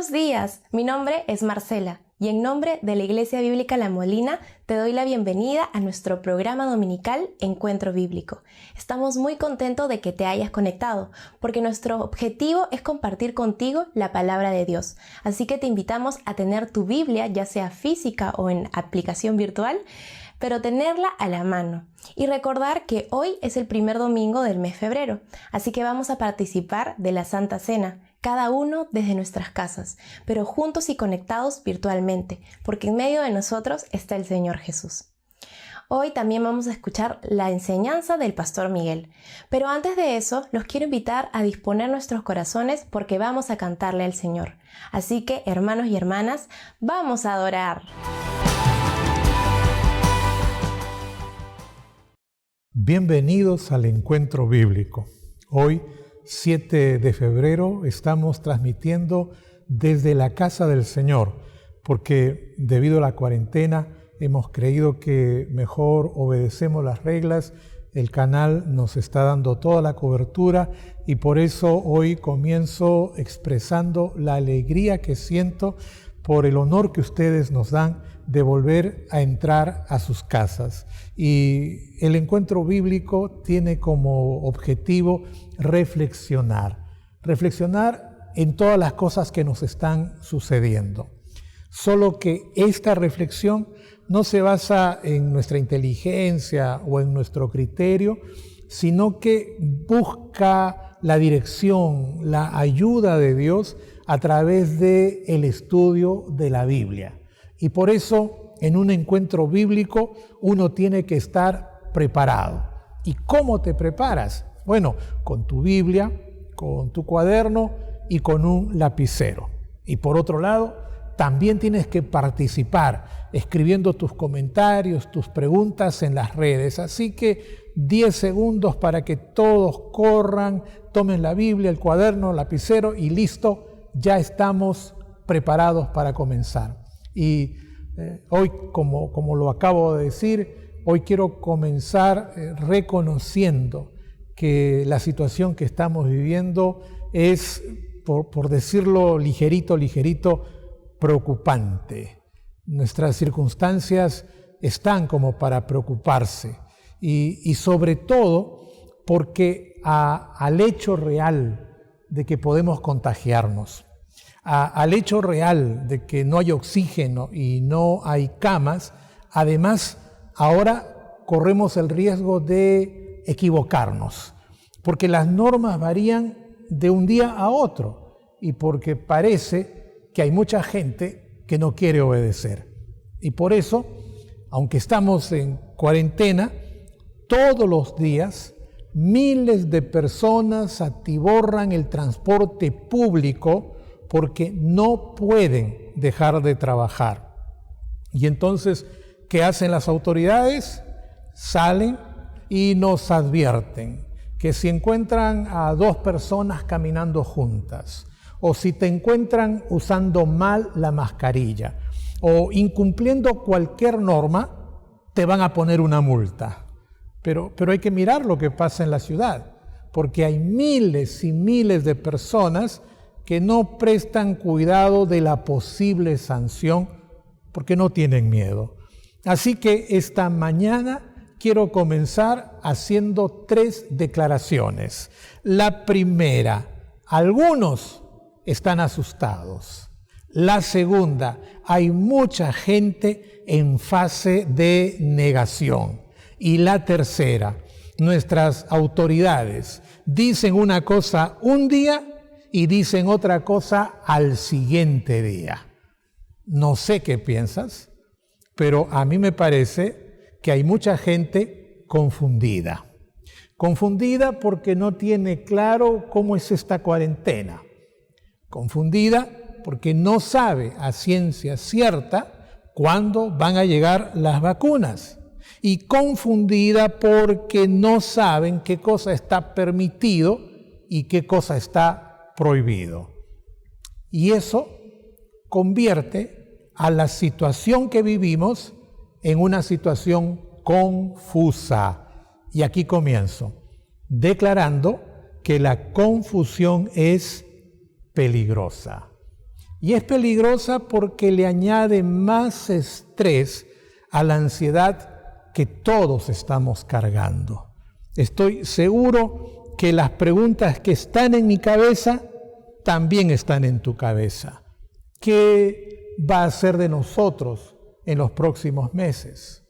Buenos días, mi nombre es Marcela y en nombre de la Iglesia Bíblica La Molina te doy la bienvenida a nuestro programa dominical Encuentro Bíblico. Estamos muy contentos de que te hayas conectado porque nuestro objetivo es compartir contigo la palabra de Dios. Así que te invitamos a tener tu Biblia, ya sea física o en aplicación virtual, pero tenerla a la mano. Y recordar que hoy es el primer domingo del mes de febrero, así que vamos a participar de la Santa Cena, cada uno desde nuestras casas, pero juntos y conectados virtualmente, porque en medio de nosotros está el Señor Jesús. Hoy también vamos a escuchar la enseñanza del Pastor Miguel, pero antes de eso los quiero invitar a disponer nuestros corazones porque vamos a cantarle al Señor. Así que, hermanos y hermanas, vamos a adorar. Bienvenidos al Encuentro Bíblico. Hoy, 7 de febrero, estamos transmitiendo desde la casa del Señor, porque debido a la cuarentena hemos creído que mejor obedecemos las reglas. El canal nos está dando toda la cobertura y por eso hoy comienzo expresando la alegría que siento por el honor que ustedes nos dan de volver a entrar a sus casas. Y el encuentro bíblico tiene como objetivo reflexionar en todas las cosas que nos están sucediendo. Solo que esta reflexión no se basa en nuestra inteligencia o en nuestro criterio, sino que busca la dirección, la ayuda de Dios a través del estudio de la Biblia. Y por eso, en un encuentro bíblico, uno tiene que estar preparado. ¿Y cómo te preparas? Bueno, con tu Biblia, con tu cuaderno y con un lapicero. Y por otro lado, también tienes que participar, escribiendo tus comentarios, tus preguntas en las redes. Así que 10 segundos para que todos corran, tomen la Biblia, el cuaderno, el lapicero y listo, ya estamos preparados para comenzar. Y hoy, como lo acabo de decir, hoy quiero comenzar reconociendo que la situación que estamos viviendo es, por decirlo ligerito, preocupante. Nuestras circunstancias están como para preocuparse y sobre todo porque al hecho real de que podemos contagiarnos, al hecho real de que no hay oxígeno y no hay camas, además ahora corremos el riesgo de equivocarnos, porque las normas varían de un día a otro y porque parece que hay mucha gente que no quiere obedecer. Y por eso, aunque estamos en cuarentena, todos los días miles de personas atiborran el transporte público porque no pueden dejar de trabajar. Y entonces, ¿qué hacen las autoridades? Salen y nos advierten que si encuentran a 2 personas caminando juntas, o si te encuentran usando mal la mascarilla, o incumpliendo cualquier norma, te van a poner una multa. Pero hay que mirar lo que pasa en la ciudad, porque hay miles y miles de personas que no prestan cuidado de la posible sanción porque no tienen miedo. Así que esta mañana quiero comenzar haciendo 3 declaraciones. La primera, algunos están asustados. La segunda, hay mucha gente en fase de negación. Y la tercera, nuestras autoridades dicen una cosa un día y dicen otra cosa al siguiente día. No sé qué piensas, pero a mí me parece que hay mucha gente confundida. Confundida porque no tiene claro cómo es esta cuarentena. Confundida porque no sabe a ciencia cierta cuándo van a llegar las vacunas. Y confundida porque no saben qué cosa está permitido y qué cosa está prohibido. Y eso convierte a la situación que vivimos en una situación confusa. Y aquí comienzo, declarando que la confusión es peligrosa. Y es peligrosa porque le añade más estrés a la ansiedad que todos estamos cargando. Estoy seguro que las preguntas que están en mi cabeza también están en tu cabeza. ¿Qué va a ser de nosotros en los próximos meses?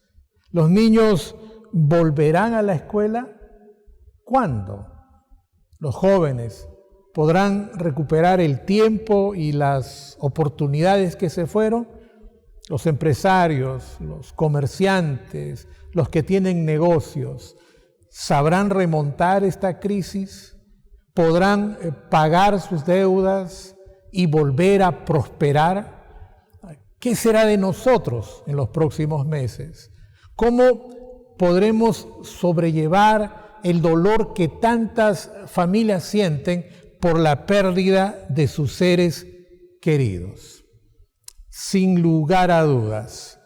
¿Los niños volverán a la escuela? ¿Cuándo? ¿Los jóvenes podrán recuperar el tiempo y las oportunidades que se fueron? Los empresarios, los comerciantes, los que tienen negocios, ¿sabrán remontar esta crisis? ¿Podrán pagar sus deudas y volver a prosperar? ¿Qué será de nosotros en los próximos meses? ¿Cómo podremos sobrellevar el dolor que tantas familias sienten por la pérdida de sus seres queridos? Sin lugar a dudas,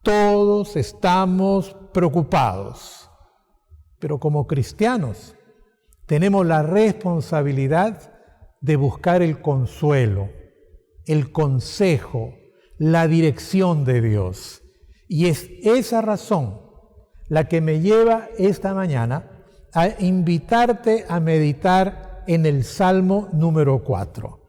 todos estamos preocupados, pero como cristianos tenemos la responsabilidad de buscar el consuelo, el consejo, la dirección de Dios. Y es esa razón la que me lleva esta mañana a invitarte a meditar en el Salmo número 4.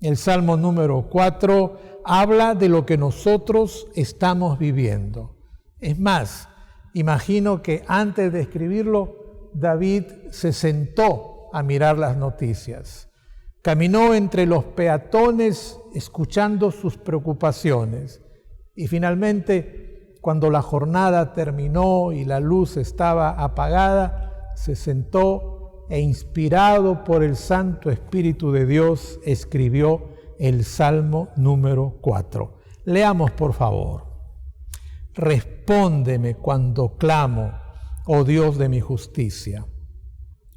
El Salmo número 4 habla de lo que nosotros estamos viviendo. Es más, imagino que antes de escribirlo, David se sentó a mirar las noticias. Caminó entre los peatones escuchando sus preocupaciones. Y finalmente, cuando la jornada terminó y la luz estaba apagada, se sentó e inspirado por el Santo Espíritu de Dios, escribió el Salmo número 4. Leamos, por favor. Respóndeme cuando clamo, oh Dios de mi justicia.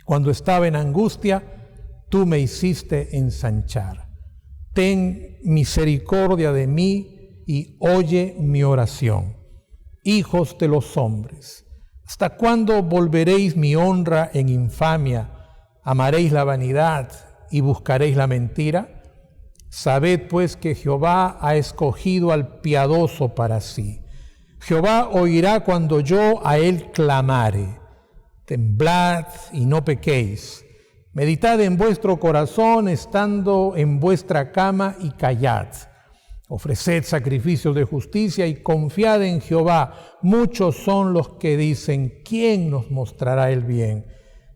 Cuando estaba en angustia, tú me hiciste ensanchar. Ten misericordia de mí y oye mi oración. Hijos de los hombres, ¿hasta cuándo volveréis mi honra en infamia? ¿Amaréis la vanidad y buscaréis la mentira? Sabed pues que Jehová ha escogido al piadoso para sí. Jehová oirá cuando yo a él clamare. Temblad y no pequéis. Meditad en vuestro corazón estando en vuestra cama y callad. Ofreced sacrificios de justicia y confiad en Jehová. Muchos son los que dicen, ¿quién nos mostrará el bien?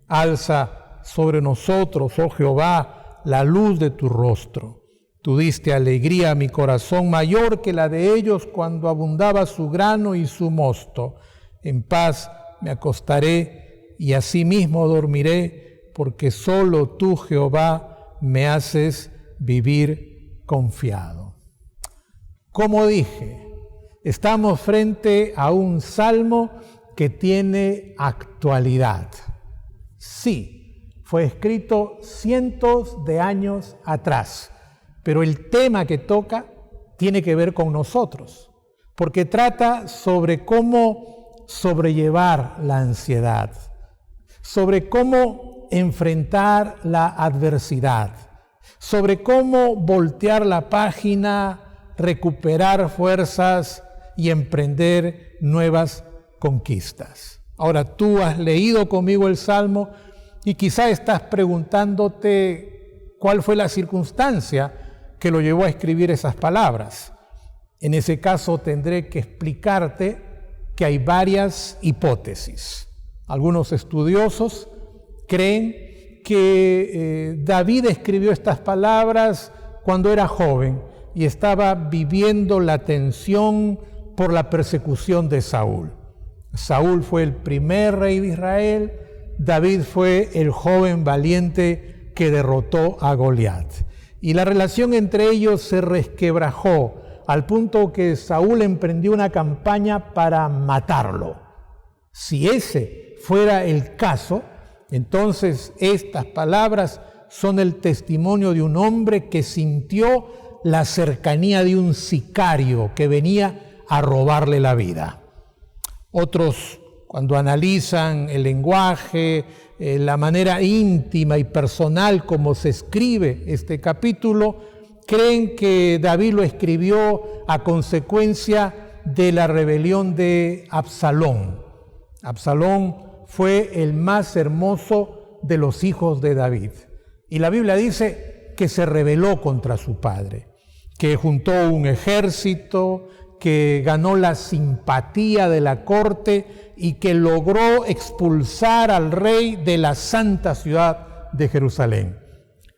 Alza sobre nosotros, oh Jehová, la luz de tu rostro. Tú diste alegría a mi corazón mayor que la de ellos cuando abundaba su grano y su mosto. En paz me acostaré y asimismo dormiré, porque solo tú, Jehová, me haces vivir confiado. Como dije, estamos frente a un salmo que tiene actualidad. Sí, fue escrito cientos de años atrás, pero el tema que toca tiene que ver con nosotros, porque trata sobre cómo sobrellevar la ansiedad, sobre cómo enfrentar la adversidad, sobre cómo voltear la página, recuperar fuerzas y emprender nuevas conquistas. Ahora, tú has leído conmigo el Salmo y quizá estás preguntándote cuál fue la circunstancia que lo llevó a escribir esas palabras. En ese caso tendré que explicarte que hay varias hipótesis. Algunos estudiosos creen que David escribió estas palabras cuando era joven y estaba viviendo la tensión por la persecución de Saúl. Saúl fue el primer rey de Israel, David fue el joven valiente que derrotó a Goliat. Y la relación entre ellos se resquebrajó al punto que Saúl emprendió una campaña para matarlo. Si ese fuera el caso, entonces estas palabras son el testimonio de un hombre que sintió la cercanía de un sicario que venía a robarle la vida. Otros, cuando analizan el lenguaje, la manera íntima y personal como se escribe este capítulo, creen que David lo escribió a consecuencia de la rebelión de Absalón. Absalón fue el más hermoso de los hijos de David. Y la Biblia dice que se rebeló contra su padre, que juntó un ejército, que ganó la simpatía de la corte y que logró expulsar al rey de la santa ciudad de Jerusalén.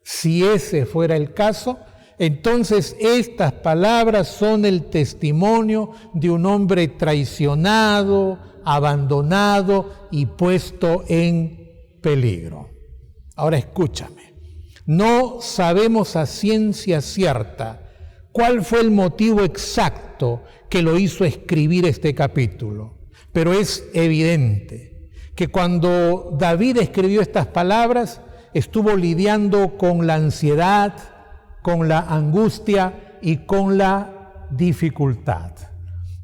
Si ese fuera el caso, entonces estas palabras son el testimonio de un hombre traicionado, abandonado y puesto en peligro. Ahora escúchame, no sabemos a ciencia cierta cuál fue el motivo exacto que lo hizo escribir este capítulo, pero es evidente que cuando David escribió estas palabras estuvo lidiando con la ansiedad, con la angustia y con la dificultad.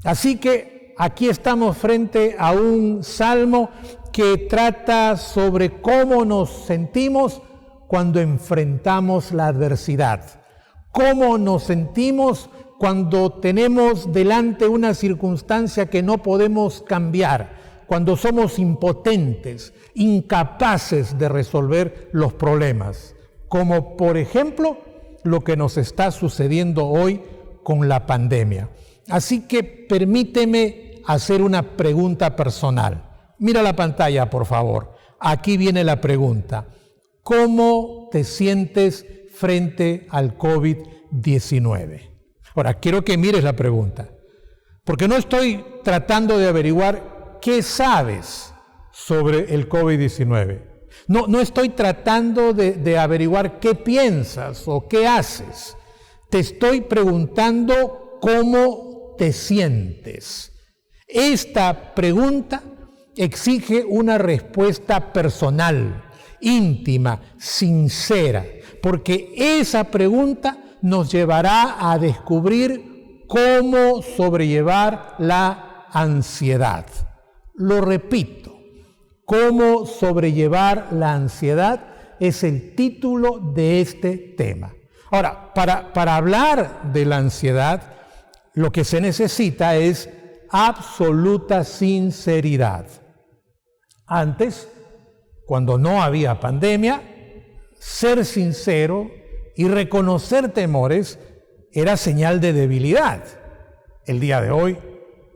Así que aquí estamos frente a un salmo que trata sobre cómo nos sentimos cuando enfrentamos la adversidad, cómo nos sentimos cuando tenemos delante una circunstancia que no podemos cambiar, cuando somos impotentes, incapaces de resolver los problemas, como por ejemplo lo que nos está sucediendo hoy con la pandemia. Así que permíteme hacer una pregunta personal. Mira la pantalla, por favor. Aquí viene la pregunta. ¿Cómo te sientes frente al COVID-19? Ahora, quiero que mires la pregunta, porque no estoy tratando de averiguar qué sabes sobre el COVID-19. No estoy tratando de averiguar qué piensas o qué haces. Te estoy preguntando cómo te sientes. Esta pregunta exige una respuesta personal, íntima, sincera, porque esa pregunta nos llevará a descubrir cómo sobrellevar la ansiedad. Lo repito, cómo sobrellevar la ansiedad es el título de este tema. Ahora, para hablar de la ansiedad, lo que se necesita es absoluta sinceridad. Antes, cuando no había pandemia, ser sincero y reconocer temores era señal de debilidad. El día de hoy,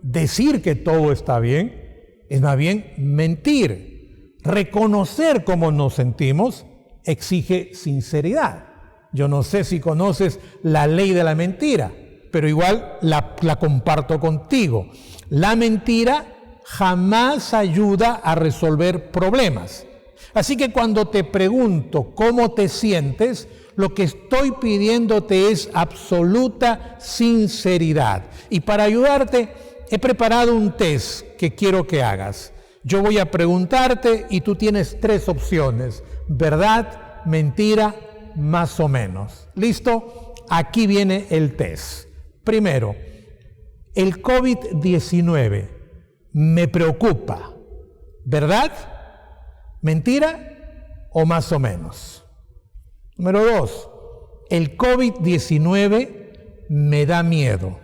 decir que todo está bien es más bien mentir. Reconocer cómo nos sentimos exige sinceridad. Yo no sé si conoces la ley de la mentira, pero igual la comparto contigo. La mentira jamás ayuda a resolver problemas. Así que cuando te pregunto cómo te sientes, lo que estoy pidiéndote es absoluta sinceridad. Y para ayudarte, he preparado un test que quiero que hagas. Yo voy a preguntarte y tú tienes 3 opciones: verdad, mentira, más o menos. ¿Listo? Aquí viene el test. Primero, el COVID-19 me preocupa. ¿Verdad? ¿Mentira o más o menos? Número 2, el COVID-19 me da miedo.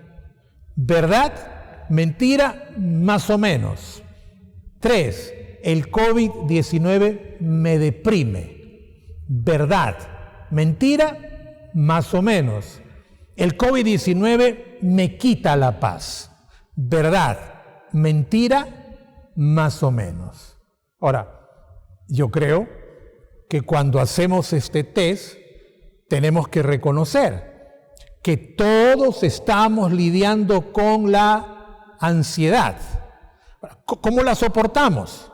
¿Verdad? ¿Mentira? Más o menos. 3, el COVID-19 me deprime. ¿Verdad? ¿Mentira? Más o menos. El COVID-19 me quita la paz. ¿Verdad? ¿Mentira? Más o menos. Ahora, yo creo que cuando hacemos este test tenemos que reconocer que todos estamos lidiando con la ansiedad. ¿Cómo la soportamos?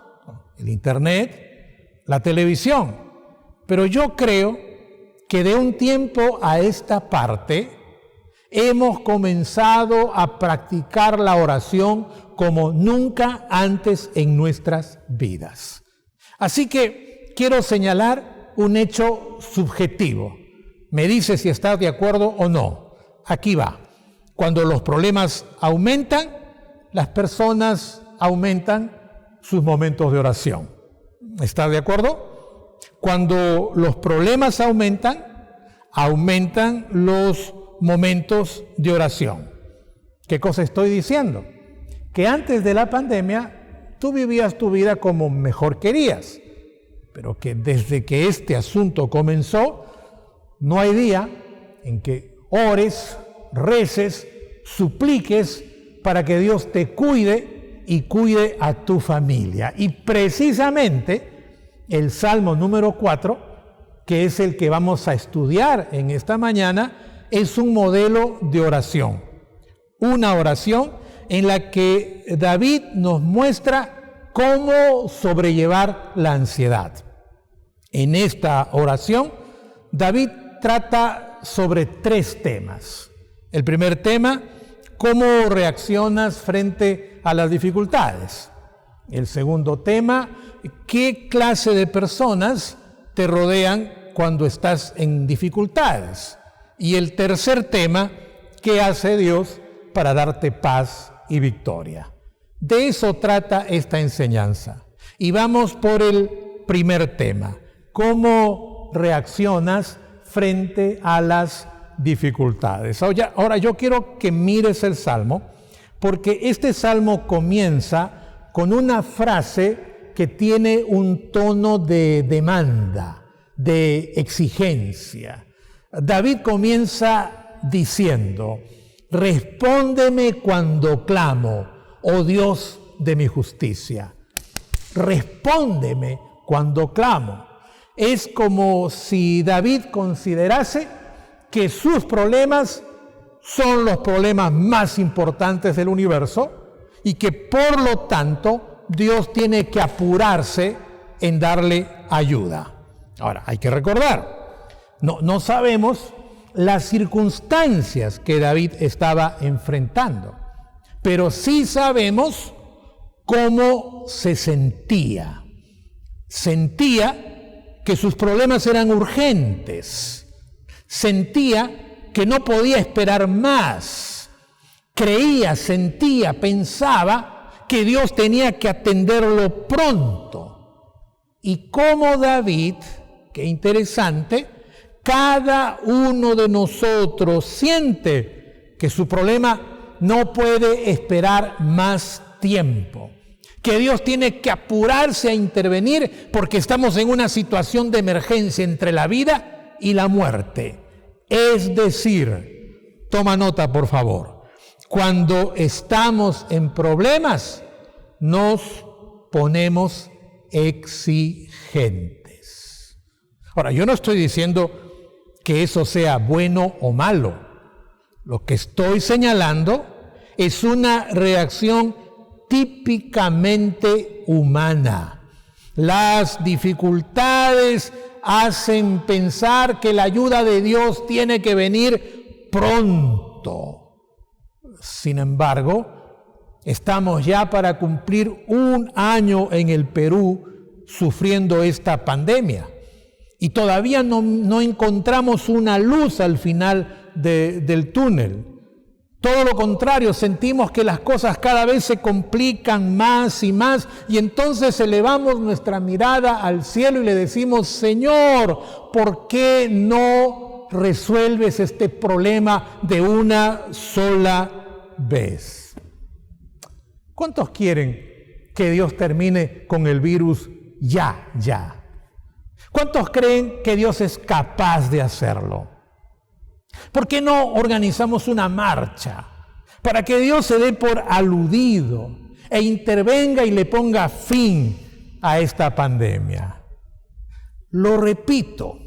El internet, la televisión. Pero yo creo que de un tiempo a esta parte hemos comenzado a practicar la oración como nunca antes en nuestras vidas. Así que quiero señalar un hecho subjetivo. Me dice si estás de acuerdo o no. Aquí va. Cuando los problemas aumentan, las personas aumentan sus momentos de oración. ¿Estás de acuerdo? Cuando los problemas aumentan, aumentan los momentos de oración. ¿Qué cosa estoy diciendo? Que antes de la pandemia tú vivías tu vida como mejor querías, pero que desde que este asunto comenzó, no hay día en que ores, reces, supliques para que Dios te cuide y cuide a tu familia. Y precisamente el Salmo número 4, que es el que vamos a estudiar en esta mañana, es un modelo de oración. Una oración en la que David nos muestra cómo sobrellevar la ansiedad. En esta oración, David trata sobre 3 temas. El primer tema, cómo reaccionas frente a las dificultades. El segundo tema, qué clase de personas te rodean cuando estás en dificultades. Y el tercer tema, qué hace Dios para darte paz y victoria. De eso trata esta enseñanza. Y vamos por el primer tema, cómo reaccionas frente a las dificultades. Ahora yo quiero que mires el Salmo, porque este Salmo comienza con una frase que tiene un tono de demanda, de exigencia. David comienza diciendo: respóndeme cuando clamo, oh Dios de mi justicia. Respóndeme cuando clamo. Es como si David considerase que sus problemas son los problemas más importantes del universo y que por lo tanto Dios tiene que apurarse en darle ayuda. Ahora, hay que recordar, no sabemos las circunstancias que David estaba enfrentando, pero sí sabemos cómo se sentía. Sentía que sus problemas eran urgentes. Sentía que no podía esperar más. Creía, sentía, pensaba que Dios tenía que atenderlo pronto. Y como David, qué interesante, cada uno de nosotros siente que su problema no puede esperar más tiempo, que Dios tiene que apurarse a intervenir porque estamos en una situación de emergencia entre la vida y la muerte. Es decir, toma nota por favor, cuando estamos en problemas nos ponemos exigentes. Ahora, yo no estoy diciendo que eso sea bueno o malo. Lo que estoy señalando es una reacción típicamente humana. Las dificultades hacen pensar que la ayuda de Dios tiene que venir pronto. Sin embargo, estamos ya para cumplir 1 año en el Perú sufriendo esta pandemia y todavía no encontramos una luz al final del túnel. Todo lo contrario, sentimos que las cosas cada vez se complican más y más y entonces elevamos nuestra mirada al cielo y le decimos: Señor, ¿por qué no resuelves este problema de una sola vez? ¿Cuántos quieren que Dios termine con el virus ya? ¿Cuántos creen que Dios es capaz de hacerlo? ¿Por qué no organizamos una marcha para que Dios se dé por aludido e intervenga y le ponga fin a esta pandemia? Lo repito,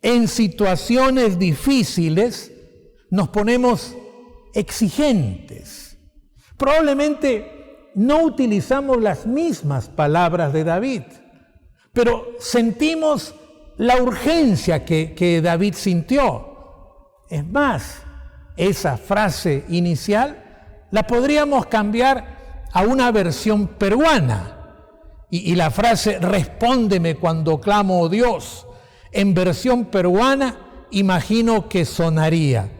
en situaciones difíciles nos ponemos exigentes. Probablemente no utilizamos las mismas palabras de David, pero sentimos la urgencia que David sintió. Es más, esa frase inicial la podríamos cambiar a una versión peruana. Y la frase respóndeme cuando clamo, oh Dios, en versión peruana imagino que sonaría: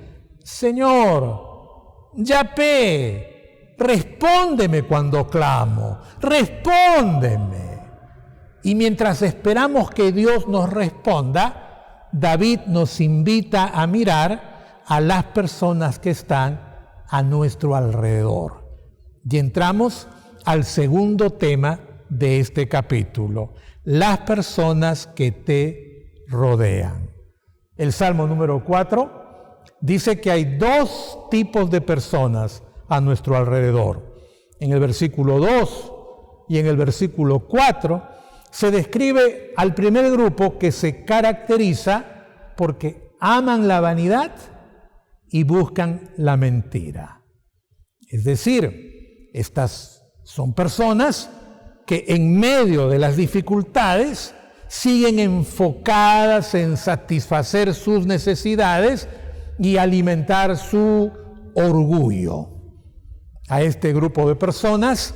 Señor, yapé, respóndeme cuando clamo, respóndeme. Y mientras esperamos que Dios nos responda, David nos invita a mirar a las personas que están a nuestro alrededor. Y entramos al segundo tema de este capítulo: las personas que te rodean. El Salmo número 4 dice que hay dos tipos de personas a nuestro alrededor. En el versículo 2 y en el versículo 4 se describe al primer grupo, que se caracteriza porque aman la vanidad y buscan la mentira. Es decir, estas son personas que en medio de las dificultades siguen enfocadas en satisfacer sus necesidades y alimentar su orgullo. A este grupo de personas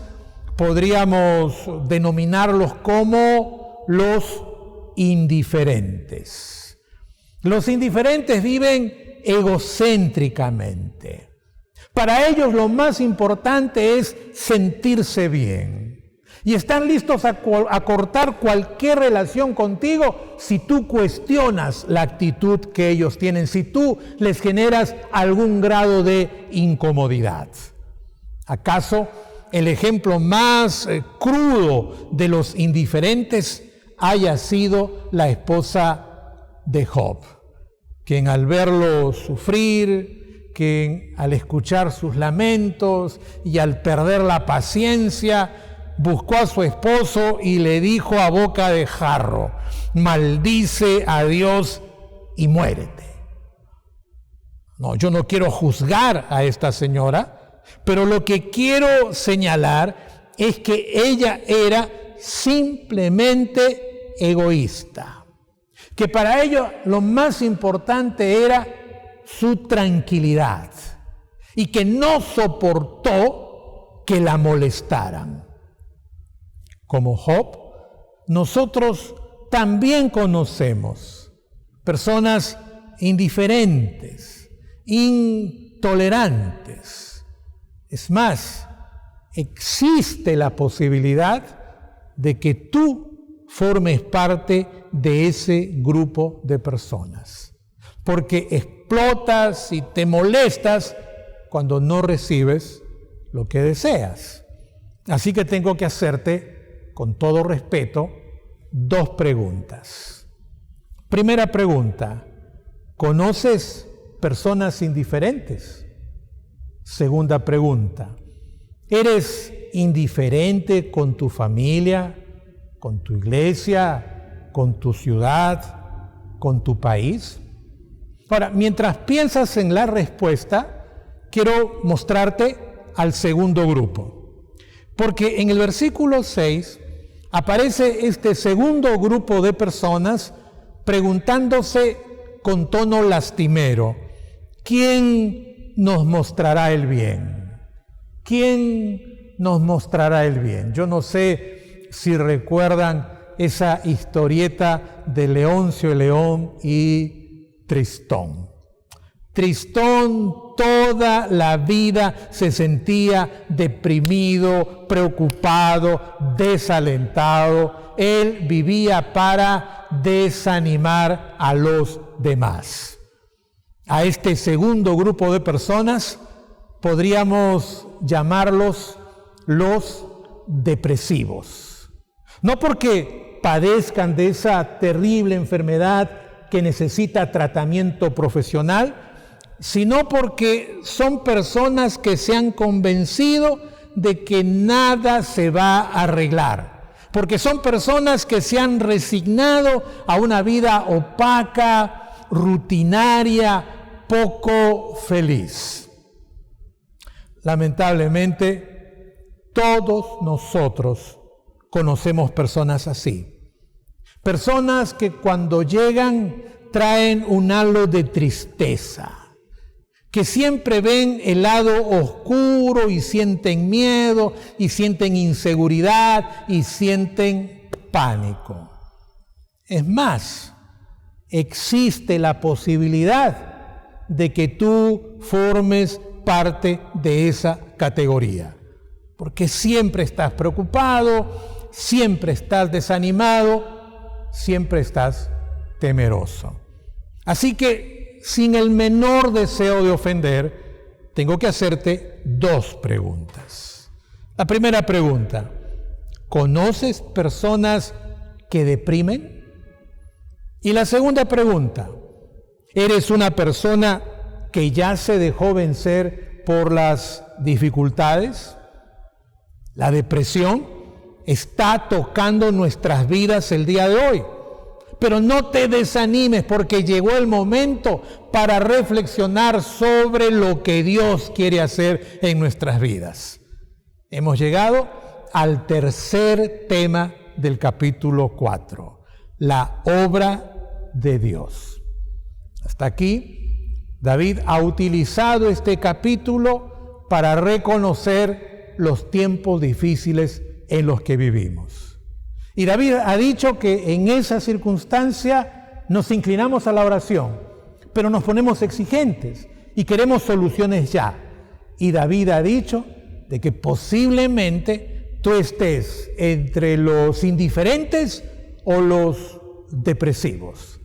podríamos denominarlos como los indiferentes. Los indiferentes viven egocéntricamente. Para ellos lo más importante es sentirse bien. Y están listos a cortar cualquier relación contigo si tú cuestionas la actitud que ellos tienen, si tú les generas algún grado de incomodidad. ¿Acaso el ejemplo más crudo de los indiferentes haya sido la esposa de Job, quien al verlo sufrir, quien al escuchar sus lamentos y al perder la paciencia, buscó a su esposo y le dijo a boca de jarro: maldice a Dios y muérete? No, yo no quiero juzgar a esta señora, pero lo que quiero señalar es que ella era simplemente egoísta, que para ella lo más importante era su tranquilidad y que no soportó que la molestaran. Como Job, nosotros también conocemos personas indiferentes, intolerantes. Es más, existe la posibilidad de que tú formes parte de ese grupo de personas, porque explotas y te molestas cuando no recibes lo que deseas. Así que tengo que hacerte, con todo respeto, dos preguntas. Primera pregunta: ¿conoces personas indiferentes? Segunda pregunta: ¿eres indiferente con tu familia, con tu iglesia, con tu ciudad, con tu país? Ahora, mientras piensas en la respuesta, quiero mostrarte al segundo grupo. Porque en el versículo 6 aparece este segundo grupo de personas preguntándose con tono lastimero: ¿quién nos mostrará el bien? ¿Quién nos mostrará el bien? Yo no sé si recuerdan esa historieta de Leoncio el León y Tristón. Tristón toda la vida se sentía deprimido, preocupado, desalentado. Él vivía para desanimar a los demás. A este segundo grupo de personas podríamos llamarlos los depresivos. No porque padezcan de esa terrible enfermedad que necesita tratamiento profesional, sino porque son personas que se han convencido de que nada se va a arreglar, porque son personas que se han resignado a una vida opaca, rutinaria, poco feliz. Lamentablemente, todos nosotros conocemos personas así. Personas que cuando llegan traen un halo de tristeza, que siempre ven el lado oscuro y sienten miedo, y sienten inseguridad, y sienten pánico. Es más, existe la posibilidad de que tú formes parte de esa categoría, porque siempre estás preocupado, siempre estás desanimado, siempre estás temeroso. Así que, sin el menor deseo de ofender, tengo que hacerte dos preguntas. La primera pregunta: ¿conoces personas que deprimen? Y la segunda pregunta: ¿eres una persona que ya se dejó vencer por las dificultades? La depresión está tocando nuestras vidas el día de hoy. Pero no te desanimes, porque llegó el momento para reflexionar sobre lo que Dios quiere hacer en nuestras vidas. Hemos llegado al tercer tema del capítulo 4, la obra de Dios. Hasta aquí, David ha utilizado este capítulo para reconocer los tiempos difíciles en los que vivimos. Y David ha dicho que en esa circunstancia nos inclinamos a la oración, pero nos ponemos exigentes y queremos soluciones ya. Y David ha dicho de que posiblemente tú estés entre los indiferentes o los depresivos.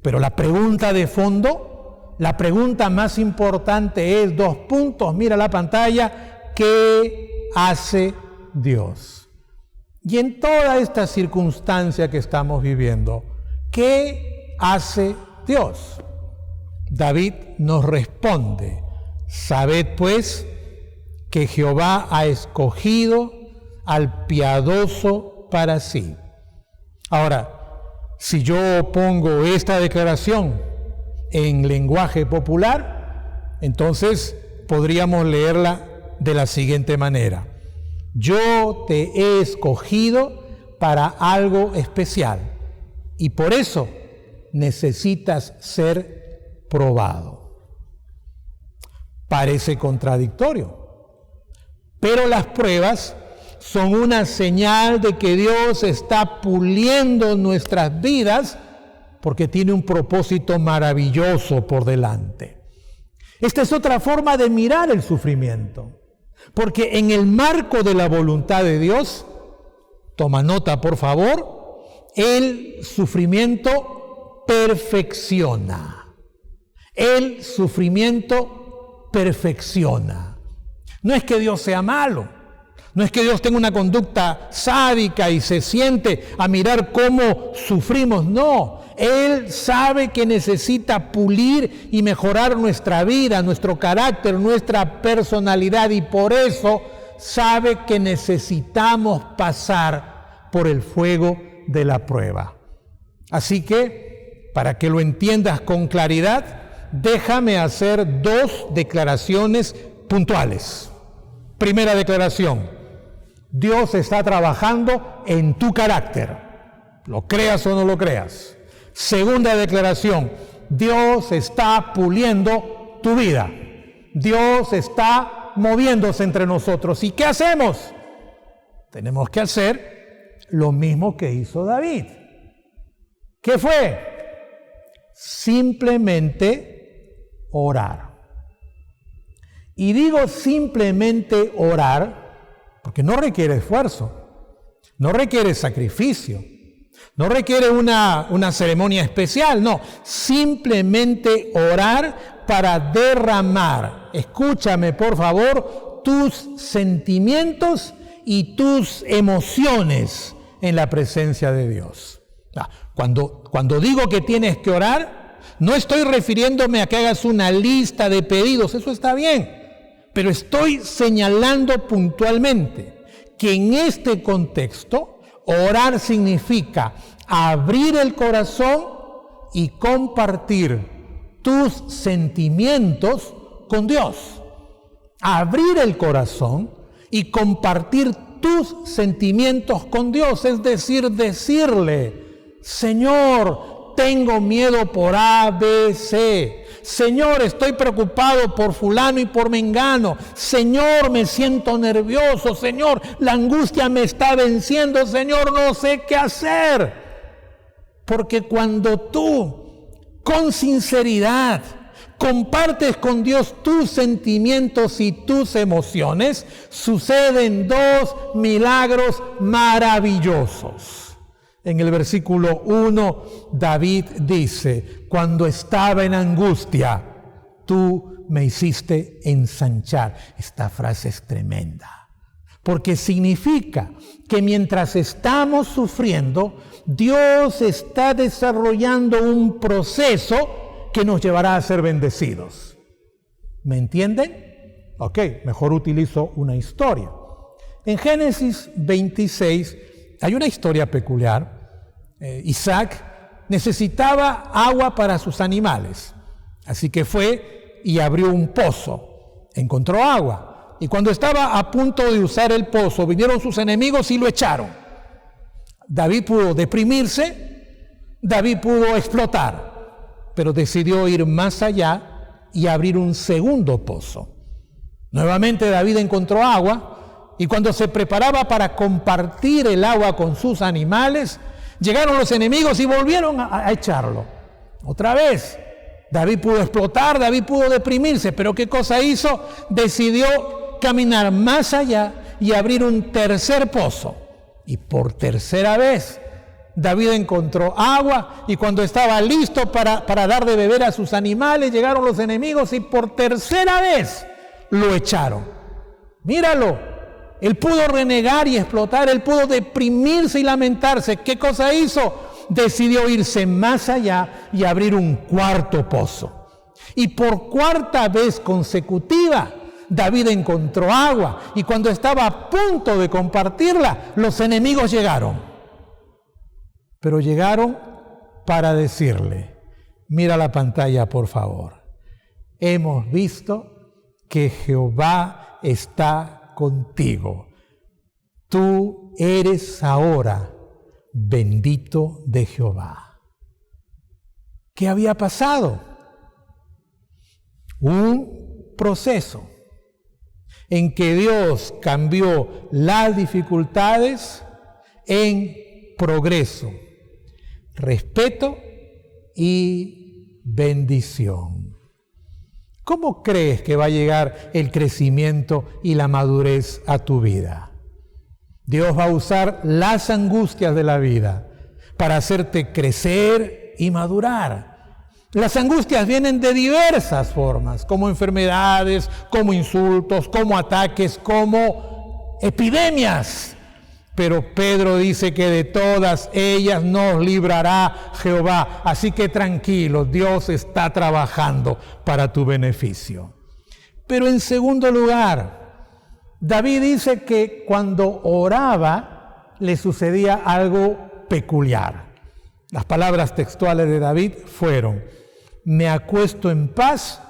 Pero la pregunta de fondo, la pregunta más importante es, 2 puntos, mira la pantalla: ¿qué hace Dios? Y en toda esta circunstancia que estamos viviendo, ¿qué hace Dios? David nos responde: sabed pues que Jehová ha escogido al piadoso para sí. Ahora, si yo pongo esta declaración en lenguaje popular, entonces podríamos leerla de la siguiente manera: yo te he escogido para algo especial y por eso necesitas ser probado. Parece contradictorio, pero las pruebas son una señal de que Dios está puliendo nuestras vidas porque tiene un propósito maravilloso por delante. Esta es otra forma de mirar el sufrimiento. Porque en el marco de la voluntad de Dios, toma nota por favor, el sufrimiento perfecciona. El sufrimiento perfecciona. No es que Dios sea malo, no es que Dios tenga una conducta sádica y se siente a mirar cómo sufrimos, no. Él sabe que necesita pulir y mejorar nuestra vida, nuestro carácter, nuestra personalidad, y por eso sabe que necesitamos pasar por el fuego de la prueba. Así que, para que lo entiendas con claridad, déjame hacer 2 declaraciones puntuales. Primera declaración: Dios está trabajando en tu carácter, lo creas o no lo creas. Segunda declaración: Dios está puliendo tu vida. Dios está moviéndose entre nosotros. ¿Y qué hacemos? Tenemos que hacer lo mismo que hizo David. ¿Qué fue? Simplemente orar. Y digo simplemente orar porque no requiere esfuerzo, no requiere sacrificio. No requiere una ceremonia especial, no. Simplemente orar para derramar, escúchame por favor, tus sentimientos y tus emociones en la presencia de Dios. Cuando digo que tienes que orar, no estoy refiriéndome a que hagas una lista de pedidos, eso está bien, pero estoy señalando puntualmente que en este contexto, orar significa abrir el corazón y compartir tus sentimientos con Dios. Abrir el corazón y compartir tus sentimientos con Dios, es decir, decirle: Señor, tengo miedo por A, B, C. Señor, estoy preocupado por fulano y por mengano. Señor, me siento nervioso. Señor, la angustia me está venciendo. Señor, no sé qué hacer. Porque cuando tú, con sinceridad, compartes con Dios tus sentimientos y tus emociones, suceden 2 milagros maravillosos. En el versículo 1, David dice, cuando estaba en angustia, tú me hiciste ensanchar. Esta frase es tremenda, porque significa que mientras estamos sufriendo, Dios está desarrollando un proceso que nos llevará a ser bendecidos. ¿Me entienden? Ok, mejor utilizo una historia. En Génesis 26 hay una historia peculiar. Isaac necesitaba agua para sus animales, así que fue y abrió un pozo, encontró agua, y cuando estaba a punto de usar el pozo, vinieron sus enemigos y lo echaron. David pudo deprimirse, David pudo explotar, pero decidió ir más allá y abrir un segundo pozo. Nuevamente David encontró agua, y cuando se preparaba para compartir el agua con sus animales, llegaron los enemigos y volvieron a echarlo. Otra vez, David pudo explotar, David pudo deprimirse, pero ¿qué cosa hizo? Decidió caminar más allá y abrir un tercer pozo. Y por tercera vez, David encontró agua, y cuando estaba listo para dar de beber a sus animales, llegaron los enemigos y por tercera vez lo echaron. Míralo. Él pudo renegar y explotar, él pudo deprimirse y lamentarse. ¿Qué cosa hizo? Decidió irse más allá y abrir un cuarto pozo. Y por cuarta vez consecutiva, David encontró agua, y cuando estaba a punto de compartirla, los enemigos llegaron. Pero llegaron para decirle, mira la pantalla por favor, hemos visto que Jehová está contigo. Tú eres ahora bendito de Jehová. ¿Qué había pasado? Un proceso en que Dios cambió las dificultades en progreso, respeto y bendición. ¿Cómo crees que va a llegar el crecimiento y la madurez a tu vida? Dios va a usar las angustias de la vida para hacerte crecer y madurar. Las angustias vienen de diversas formas, como enfermedades, como insultos, como ataques, como epidemias. Pero Pedro dice que de todas ellas nos librará Jehová. Así que tranquilo, Dios está trabajando para tu beneficio. Pero en segundo lugar, David dice que cuando oraba le sucedía algo peculiar. Las palabras textuales de David fueron: me acuesto en paz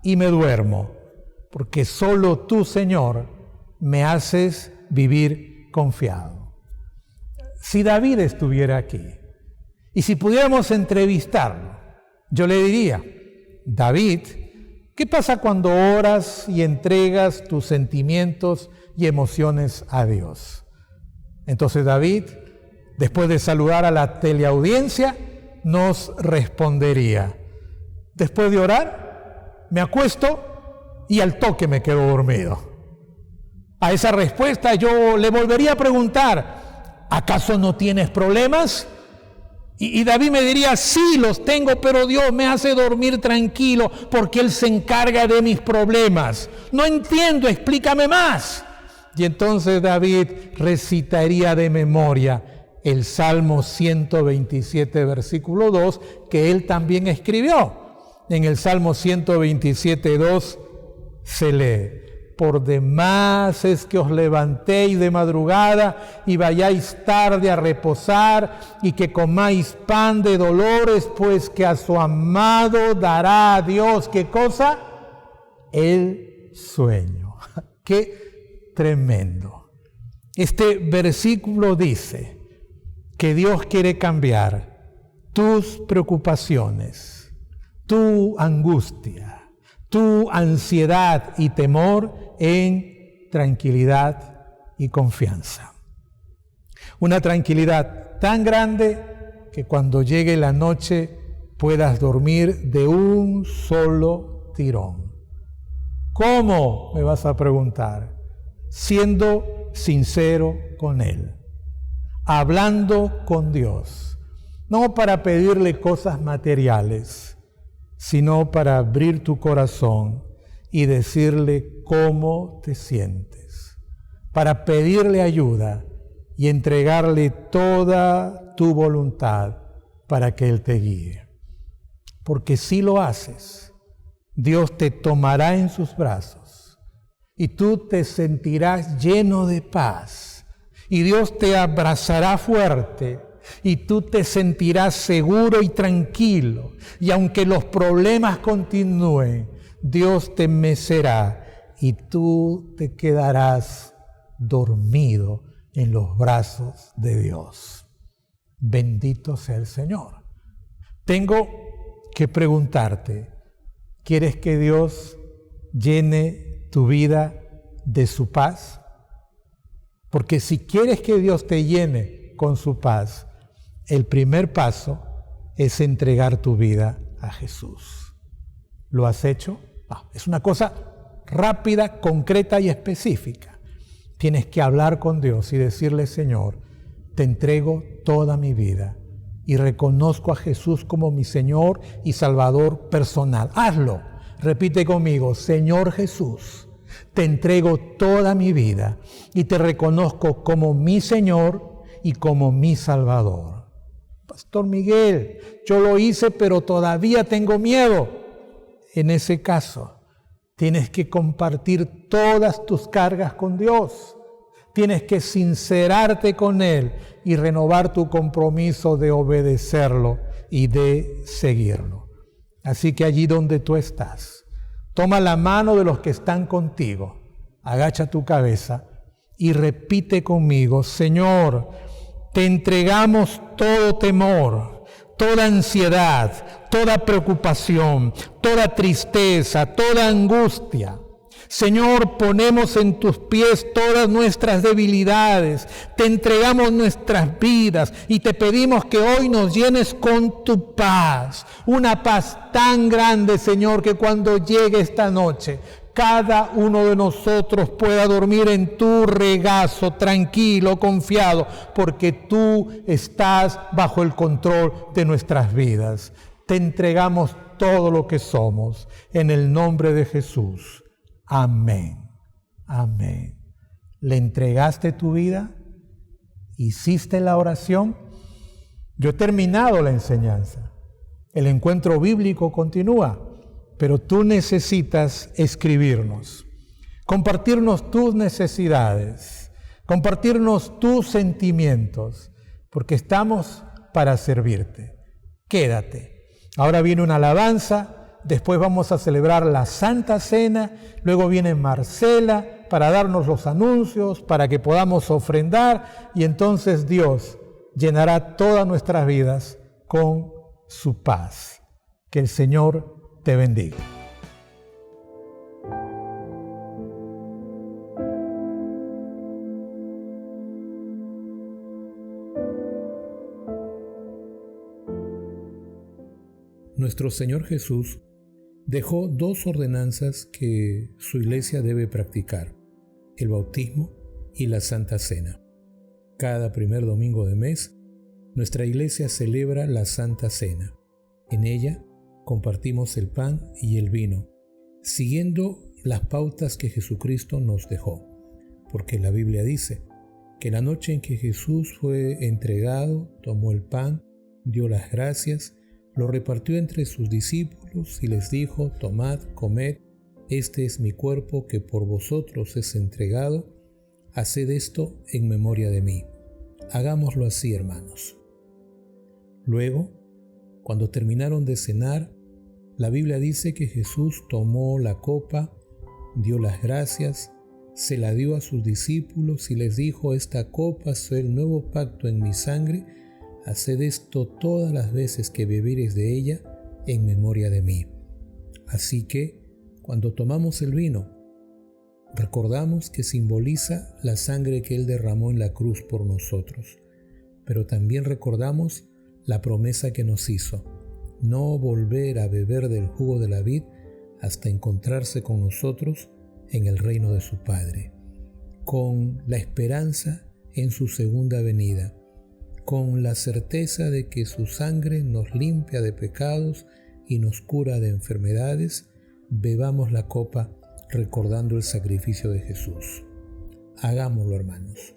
y me duermo, porque solo tú, Señor, me haces vivir confiado. Si David estuviera aquí y si pudiéramos entrevistarlo, yo le diría: David, ¿qué pasa cuando oras y entregas tus sentimientos y emociones a Dios? Entonces David, después de saludar a la teleaudiencia, nos respondería: después de orar, me acuesto y al toque me quedo dormido. A esa respuesta yo le volvería a preguntar: ¿acaso no tienes problemas? Y David me diría: sí, los tengo, pero Dios me hace dormir tranquilo porque Él se encarga de mis problemas. No entiendo, explícame más. Y entonces David recitaría de memoria el Salmo 127, versículo 2, que él también escribió. En el Salmo 127, 2 se lee: por demás es que os levantéis de madrugada y vayáis tarde a reposar, y que comáis pan de dolores, pues que a su amado dará a Dios, ¿qué cosa? El sueño. ¡Qué tremendo! Este versículo dice que Dios quiere cambiar tus preocupaciones, tu angustia, tu ansiedad y temor en tranquilidad y confianza. Una tranquilidad tan grande que cuando llegue la noche puedas dormir de un solo tirón. ¿Cómo? Me vas a preguntar. Siendo sincero con Él. hablando con Dios, no para pedirle cosas materiales, sino para abrir tu corazón y decirle cómo te sientes, para pedirle ayuda y entregarle toda tu voluntad para que Él te guíe. Porque si lo haces, Dios te tomará en sus brazos y tú te sentirás lleno de paz y Dios te abrazará fuerte y tú te sentirás seguro y tranquilo, y aunque los problemas continúen, Dios te mecerá y tú te quedarás dormido en los brazos de Dios. Bendito sea el Señor. Tengo que preguntarte, ¿quieres que Dios llene tu vida de su paz? Porque si quieres que Dios te llene con su paz, el primer paso es entregar tu vida a Jesús. ¿Lo has hecho? No, es una cosa rápida, concreta y específica. Tienes que hablar con Dios y decirle: Señor, te entrego toda mi vida y reconozco a Jesús como mi Señor y Salvador personal. Hazlo. Repite conmigo: Señor Jesús, te entrego toda mi vida y te reconozco como mi Señor y como mi Salvador. Pastor Miguel, yo lo hice, pero todavía tengo miedo. En ese caso, tienes que compartir todas tus cargas con Dios. Tienes que sincerarte con Él y renovar tu compromiso de obedecerlo y de seguirlo. Así que allí donde tú estás, toma la mano de los que están contigo, agacha tu cabeza y repite conmigo: Señor, te entregamos todo temor, toda ansiedad, toda preocupación, toda tristeza, toda angustia. Señor, ponemos en tus pies todas nuestras debilidades, te entregamos nuestras vidas y te pedimos que hoy nos llenes con tu paz, una paz tan grande, Señor, que cuando llegue esta noche, cada uno de nosotros pueda dormir en tu regazo, tranquilo, confiado, porque tú estás bajo el control de nuestras vidas. Te entregamos todo lo que somos, en el nombre de Jesús. Amén. Amén. ¿Le entregaste tu vida? ¿Hiciste la oración? Yo he terminado la enseñanza. El encuentro bíblico continúa, pero tú necesitas escribirnos, compartirnos tus necesidades, compartirnos tus sentimientos, porque estamos para servirte. Quédate. Ahora viene una alabanza. Después vamos a celebrar la Santa Cena, luego viene Marcela para darnos los anuncios, para que podamos ofrendar, y entonces Dios llenará todas nuestras vidas con su paz. Que el Señor te bendiga. Nuestro Señor Jesús dejó dos ordenanzas que su iglesia debe practicar: el bautismo y la Santa Cena. Cada primer domingo de mes, nuestra iglesia celebra la Santa Cena. En ella compartimos el pan y el vino, siguiendo las pautas que Jesucristo nos dejó, porque la Biblia dice que la noche en que Jesús fue entregado, tomó el pan, dio las gracias, lo repartió entre sus discípulos y les dijo: tomad, comed, este es mi cuerpo que por vosotros es entregado, haced esto en memoria de mí. Hagámoslo así, hermanos. Luego, cuando terminaron de cenar, la Biblia dice que Jesús tomó la copa, dio las gracias, se la dio a sus discípulos y les dijo: esta copa es el nuevo pacto en mi sangre, haced esto todas las veces que bebiereis de ella en memoria de mí. Así que, cuando tomamos el vino, recordamos que simboliza la sangre que Él derramó en la cruz por nosotros, pero también recordamos la promesa que nos hizo: no volver a beber del jugo de la vid hasta encontrarse con nosotros en el reino de su Padre, con la esperanza en su segunda venida, con la certeza de que su sangre nos limpia de pecados y nos cura de enfermedades, bebamos la copa recordando el sacrificio de Jesús. Hagámoslo, hermanos.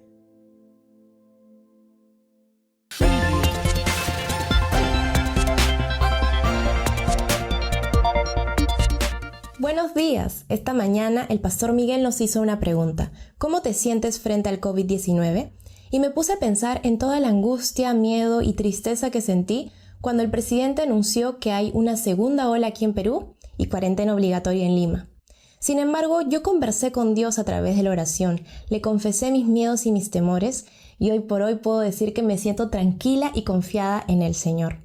Buenos días. Esta mañana el pastor Miguel nos hizo una pregunta. ¿Cómo te sientes frente al COVID-19? Y me puse a pensar en toda la angustia, miedo y tristeza que sentí cuando el presidente anunció que hay una segunda ola aquí en Perú y cuarentena obligatoria en Lima. Sin embargo, yo conversé con Dios a través de la oración, le confesé mis miedos y mis temores y hoy por hoy puedo decir que me siento tranquila y confiada en el Señor.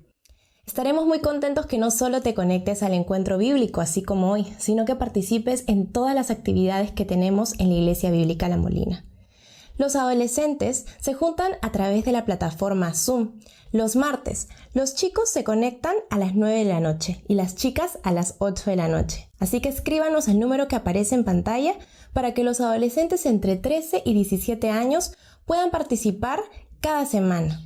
Estaremos muy contentos que no solo te conectes al encuentro bíblico, así como hoy, sino que participes en todas las actividades que tenemos en la Iglesia Bíblica La Molina. Los adolescentes se juntan a través de la plataforma Zoom. Los martes, los chicos se conectan a las 9 de la noche y las chicas a las 8 de la noche. Así que escríbanos el número que aparece en pantalla para que los adolescentes entre 13 y 17 años puedan participar cada semana.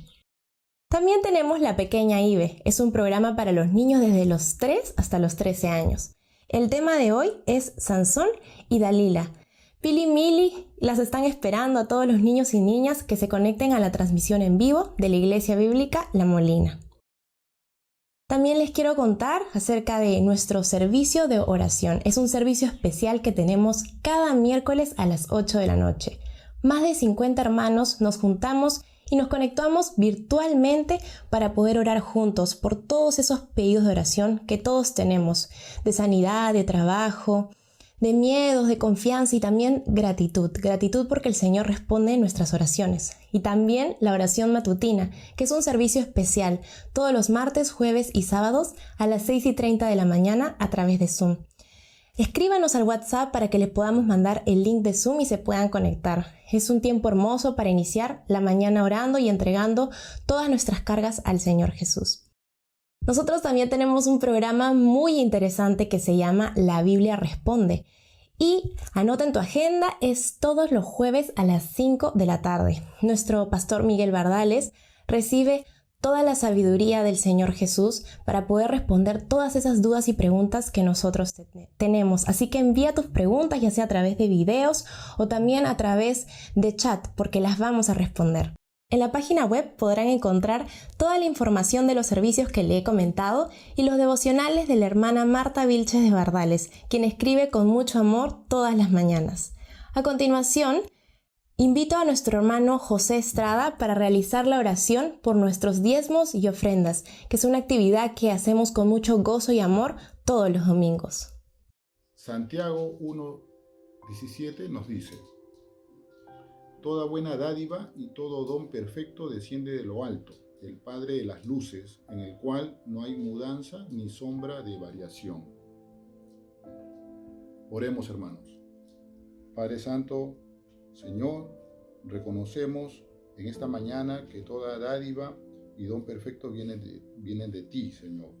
También tenemos La Pequeña Ibe. Es un programa para los niños desde los 3 hasta los 13 años. El tema de hoy es Sansón y Dalila. Pili y Mili las están esperando a todos los niños y niñas que se conecten a la transmisión en vivo de la Iglesia Bíblica La Molina. También les quiero contar acerca de nuestro servicio de oración. Es un servicio especial que tenemos cada miércoles a las 8 de la noche. Más de 50 hermanos nos juntamos y nos conectamos virtualmente para poder orar juntos por todos esos pedidos de oración que todos tenemos, de sanidad, de trabajo, de miedos, de confianza y también gratitud. Gratitud porque el Señor responde nuestras oraciones. Y también la oración matutina, que es un servicio especial todos los martes, jueves y sábados a las 6:30 de la mañana a través de Zoom. Escríbanos al WhatsApp para que les podamos mandar el link de Zoom y se puedan conectar. Es un tiempo hermoso para iniciar la mañana orando y entregando todas nuestras cargas al Señor Jesús. Nosotros también tenemos un programa muy interesante que se llama La Biblia Responde. Y anota en tu agenda, es todos los jueves a las 5 de la tarde. Nuestro pastor Miguel Bardales recibe toda la sabiduría del Señor Jesús para poder responder todas esas dudas y preguntas que nosotros tenemos. Así que envía tus preguntas, ya sea a través de videos o también a través de chat, porque las vamos a responder. En la página web podrán encontrar toda la información de los servicios que le he comentado y los devocionales de la hermana Marta Vilches de Bardales, quien escribe con mucho amor todas las mañanas. A continuación, invito a nuestro hermano José Estrada para realizar la oración por nuestros diezmos y ofrendas, que es una actividad que hacemos con mucho gozo y amor todos los domingos. Santiago 1:17 nos dice: Toda buena dádiva y todo don perfecto desciende de lo alto, del Padre de las luces, en el cual no hay mudanza ni sombra de variación. Oremos, hermanos. Padre Santo, Señor, reconocemos en esta mañana que toda dádiva y don perfecto vienen de ti, Señor.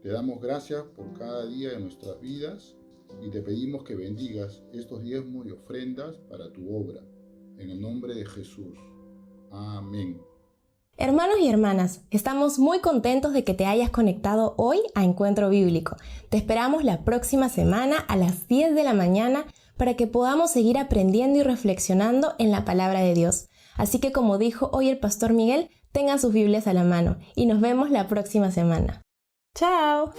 Te damos gracias por cada día de nuestras vidas y te pedimos que bendigas estos diezmos y ofrendas para tu obra. En el nombre de Jesús. Amén. Hermanos y hermanas, estamos muy contentos de que te hayas conectado hoy a Encuentro Bíblico. Te esperamos la próxima semana a las 10 de la mañana para que podamos seguir aprendiendo y reflexionando en la palabra de Dios. Así que, como dijo hoy el pastor Miguel, tengan sus Biblias a la mano y nos vemos la próxima semana. ¡Chao!